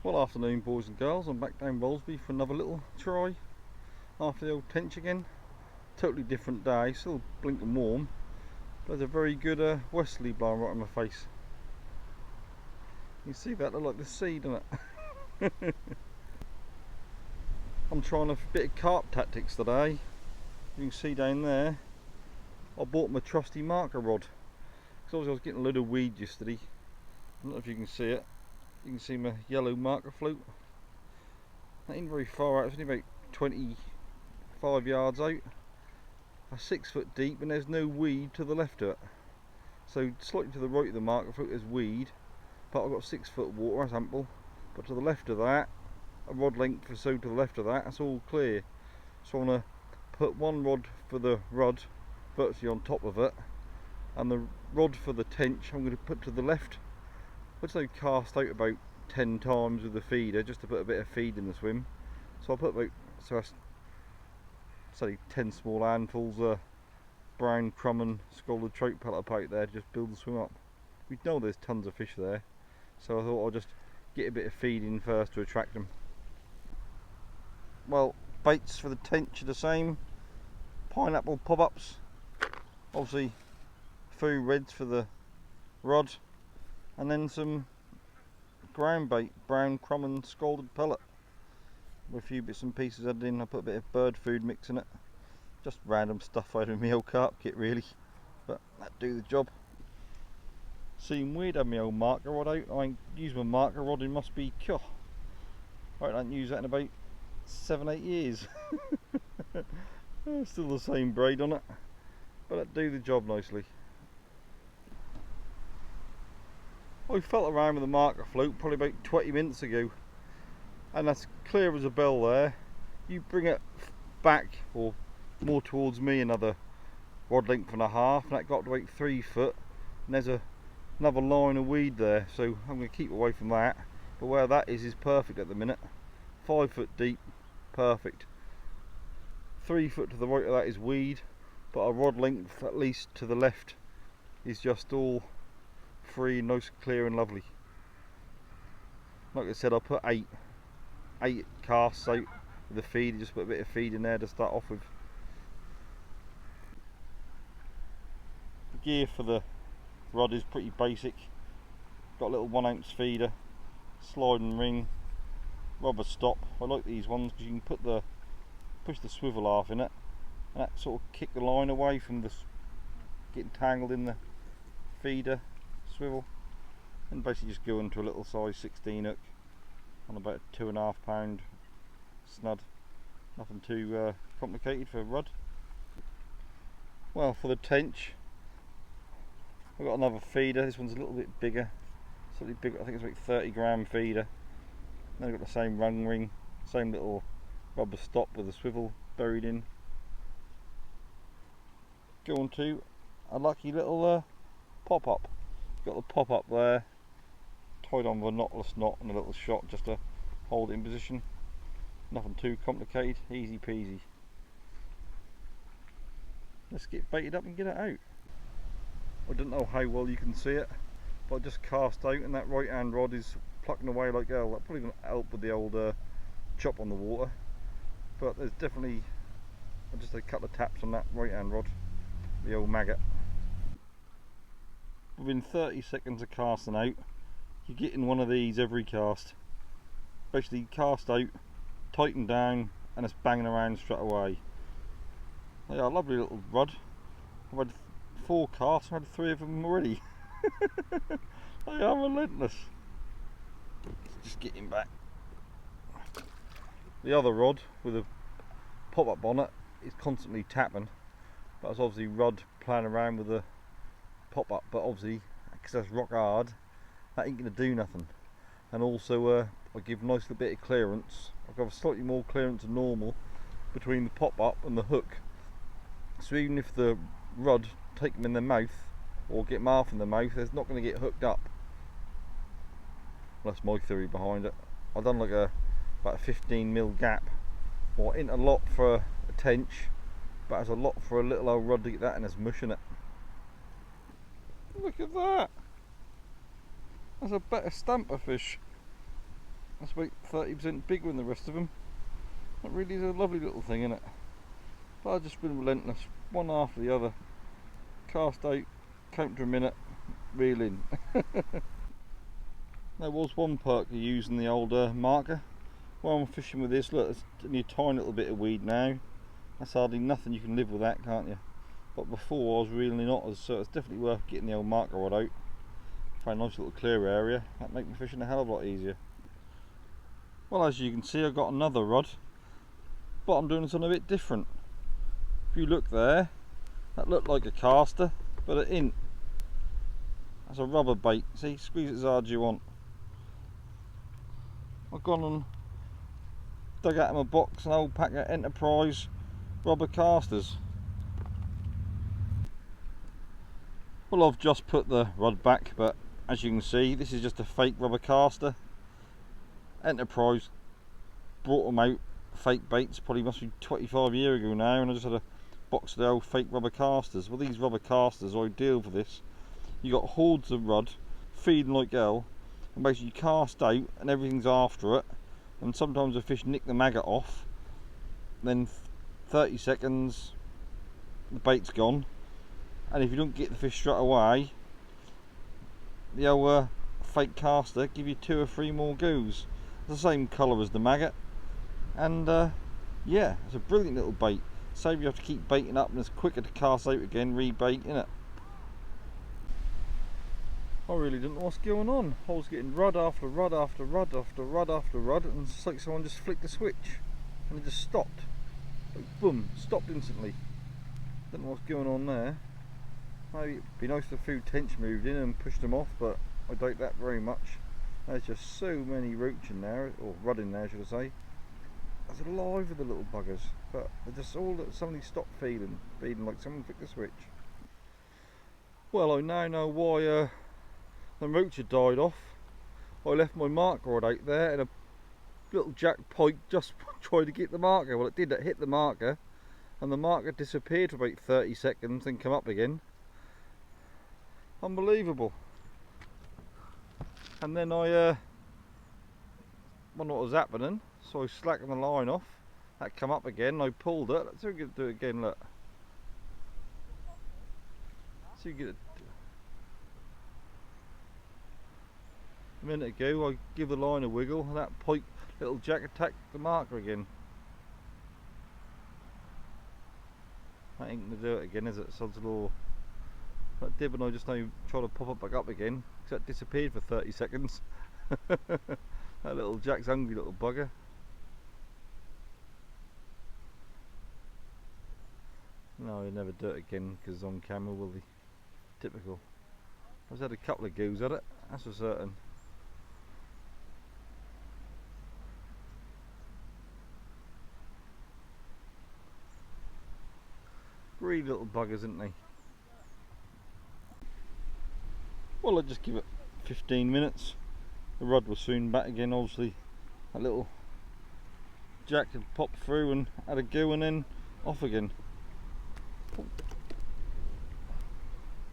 Well, afternoon boys and girls, I'm back down Rollesby for another little try after the old tench again. Totally different day, still blinking warm, but there's a very good westerly blowing right in my face. You see that, look like the sea, doesn't it? I'm trying a bit of carp tactics today. You can see down there I bought my trusty marker rod, because obviously I was getting a load of weed yesterday. I don't know if you can see it. You can see my yellow marker float. That ain't very far out, it's only about 25 yards out. 6 foot deep, and there's no weed to the left of it. So slightly to the right of the marker float there's weed, but I've got 6 foot of water, that's ample. But to the left of that, a rod length or so to the left of that, that's all clear. So I'm going to put one rod for the rod virtually on top of it, and the rod for the tench I'm going to put to the left. Which I cast out about 10 times with the feeder just to put a bit of feed in the swim. So I'll put about, so that's, say 10 small handfuls of brown crumb and scalded trout pellet out there to just build the swim up. We know there's tons of fish there, so I thought I'll just get a bit of feed in first to attract them. Well, baits for the tench are the same. Pineapple pop-ups, obviously foo reds for the rod, and then some ground bait, brown crumb and scalded pellet with a few bits and pieces added in. I put a bit of bird food mix in it, just random stuff out of my old carp kit really, but that do the job. Seemed weird having my old marker rod out. I ain't used my marker rod in must be I haven't used that in about 7-8 years. Still the same braid on it, but that do the job nicely. I felt around with the marker float probably about 20 minutes ago, and that's clear as a bell there. You bring it back or more towards me another rod length and a half, and that got to about 3 foot, and there's another line of weed there, so I'm going to keep away from that. But where that is perfect at the minute. 5 foot deep, perfect. 3 foot to the right of that is weed, but a rod length at least to the left is just all free, nice, clear and lovely. Like I said, I put eight casts out with the feed, just put a bit of feed in there to start off with. The gear for the rod is pretty basic. Got a little 1 ounce feeder, sliding ring, rubber stop. I like these ones because you can push the swivel half in it, and that sort of kick the line away from the getting tangled in the feeder swivel, and basically just go into a little size 16 hook on about a 2.5 pound snud. Nothing too complicated for a rod. Well, for the tench I've got another feeder. This one's a little bit bigger, slightly bigger. I think it's like 30 gram feeder. Then I've got the same rung ring, same little rubber stop with a swivel buried in. Go on to a lucky little pop-up. Got the pop-up there, tied on with a knotless knot and a little shot just to hold it in position. Nothing too complicated, easy peasy. Let's get baited up and get it out. I don't know how well you can see it, but I just cast out and that right hand rod is plucking away like hell. That's probably going to help with the old chop on the water, but there's definitely just a couple of taps on that right hand rod, the old maggot. Within 30 seconds of casting out, you're getting one of these every cast. Basically cast out, tighten down, and it's banging around straight away. They are a lovely little rod. I've had 4 casts, I've had 3 of them already. They are relentless. Just getting back. The other rod with a pop-up on it is constantly tapping. That's obviously rod playing around with the pop-up, but obviously because that's rock hard, that ain't going to do nothing. And also I give a nice little bit of clearance. I've got slightly more clearance than normal between the pop-up and the hook, so even if the rod take them in their mouth or get them half in the mouth, it's not going to get hooked up. That's my theory behind it. I've done like about a 15mm gap, or ain't a lot for a tench, but it's a lot for a little old rod to get that and it's mushing it. Look at that! That's a better stamper fish. That's about 30% bigger than the rest of them. That really is a lovely little thing, isn't it? But I've just been relentless, one after the other. Cast out, count to a minute, reel in. There was one perk of using the old marker. While I'm fishing with this, look, there's only a tiny little bit of weed now. That's hardly nothing, you can live with that, can't you? But before I was reeling otters, so it's definitely worth getting the old marker rod out. Find a nice little clear area, that'd make my fishing a hell of a lot easier. Well, as you can see, I've got another rod, but I'm doing something a bit different. If you look there, that looked like a caster, but it ain't. That's a rubber bait. See, squeeze it as hard as you want. I've gone and dug out of my box an old pack of Enterprise rubber casters. Well, I've just put the rod back, but as you can see, this is just a fake rubber caster. Enterprise brought them out, fake baits, probably must be 25 years ago now, and I just had a box of the old fake rubber casters. Well, these rubber casters are ideal for this. You got hordes of rod feeding like hell, and basically you cast out and everything's after it, and sometimes the fish nick the maggot off, then 30 seconds the bait's gone, and if you don't get the fish straight away, the old fake caster give you 2 or 3 more goes. It's the same colour as the maggot, and yeah, it's a brilliant little bait. Save you have to keep baiting up, and it's quicker to cast out again, rebait, innit? I really didn't know what's going on. I was getting rod after rod after rod after rod after rod, and it's like someone just flicked the switch and it just stopped. Like boom, stopped instantly. Don't know what's going on there. Maybe it'd be nice if a few tench moved in and pushed them off, but I doubt that very much. There's just so many roach in there, or rod in there should I say. That's alive with the little buggers, but they're just all that suddenly stopped feeding like someone flicked the switch. Well, I now know why the roach had died off. I left my marker rod out there, and a little jack pike just tried to get the marker. Well, it did, it hit the marker, and the marker disappeared for about 30 seconds, then come up again. Unbelievable. And then I wondered what was happening, so I slackened the line off. That come up again, and I pulled it. Let's see if we can do it again, look. See if we get it. A minute ago I give the line a wiggle, and that pike little jack attacked the marker again. That ain't gonna do it again, is it? Sod's law. That dib and I just now try to pop it back up again, because that disappeared for 30 seconds. That little jack's hungry little bugger. No, he'll never do it again because on camera will be typical. I've had a couple of goes at it, that's for certain. Greedy little buggers, isn't they? Well, I'll just give it 15 minutes. The rod was soon back again, obviously. That little jack had popped through and had a go, and then off again.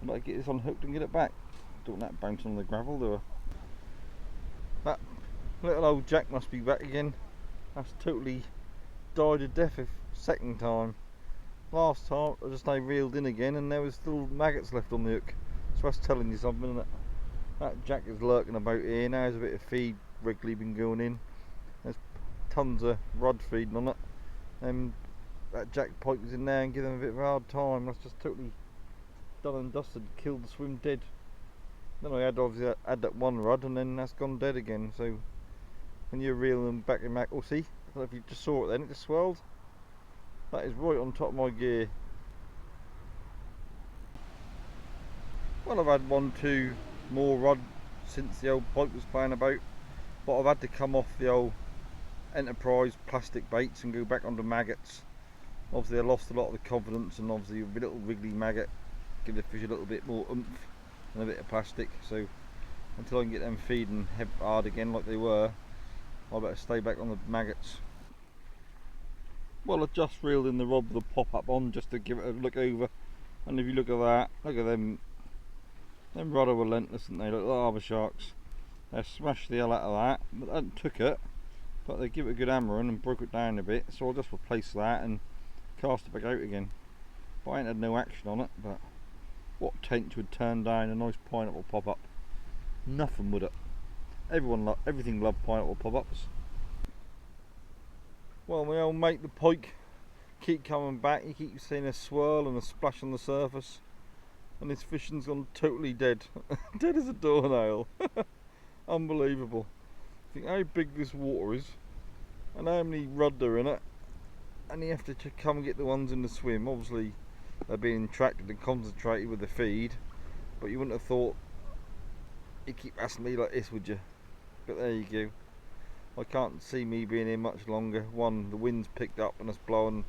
I'd like to get this unhooked and get it back. Don't want that bouncing on the gravel, do I? That little old jack must be back again. That's totally died a death a second time. Last time I just now reeled in again, and there was still maggots left on the hook. So that's telling you something, isn't it? That jack is lurking about here. Now there's a bit of feed regularly been going in. There's tons of rod feeding on it. And that jack pike was in there and giving them a bit of a hard time. That's just totally done and dusted, killed the swim dead. Then I had obviously had that one rod, and then that's gone dead again. So when you're reeling them back and back, oh see, I don't know if you just saw it then, it just swelled. That is right on top of my gear. Well, I've had 1-2 more rod since the old pike was playing about, but I've had to come off the old Enterprise plastic baits and go back onto maggots. Obviously I lost a lot of the confidence, and obviously a little wriggly maggot give the fish a little bit more oomph than a bit of plastic. So until I can get them feeding hard again like they were, I better stay back on the maggots. Well, I just reeled in the rod with the pop up on just to give it a look over, and if you look at that, look at them rod are relentless, aren't they? Like the harbour sharks. They smashed the hell out of that, but they hadn't took it. But they give it a good hammering and broke it down a bit, so I'll just replace that and cast it back out again. But I ain't had no action on it, but what tench would turn down a nice pineapple pop-up? Nothing would it. Everything loved pineapple pop-ups. Well, my old mate the pike keep coming back. You keep seeing a swirl and a splash on the surface, and his fishing's gone totally dead. Dead as a doornail. Unbelievable. Think how big this water is and how many rudd are in it, and you have to come and get the ones in the swim. Obviously they're being attracted and concentrated with the feed, but you wouldn't have thought you'd keep asking me like this, would you? But there you go. I can't see me being here much longer. One, the wind's picked up and it's blowing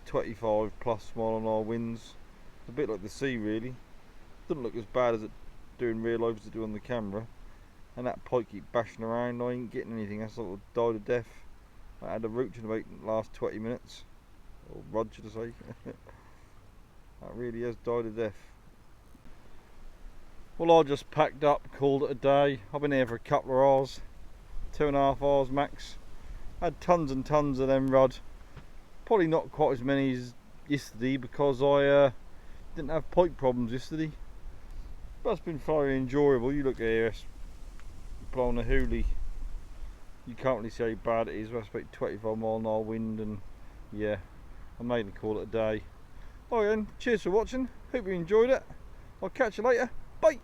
25 plus mile-an-hour winds. It's a bit like the sea really. Doesn't look as bad as it doing real life as it do on the camera. And that pike keep bashing around. I ain't getting anything. I sort of died of death. I had a roach in about the last 20 minutes, or rod should I say. That really has died of death. Well, I just packed up, called it a day. I've been here for a couple of hours, 2.5 hours max. Had tons and tons of them rudd. Probably not quite as many as yesterday because I didn't have pike problems yesterday. But it's been very enjoyable. You look here, it's blowing a hoolie. You can't really see how bad it is. That's about 25 mile-an-hour wind, and yeah, I made them call it a day. Alright then, cheers for watching. Hope you enjoyed it. I'll catch you later. Bye.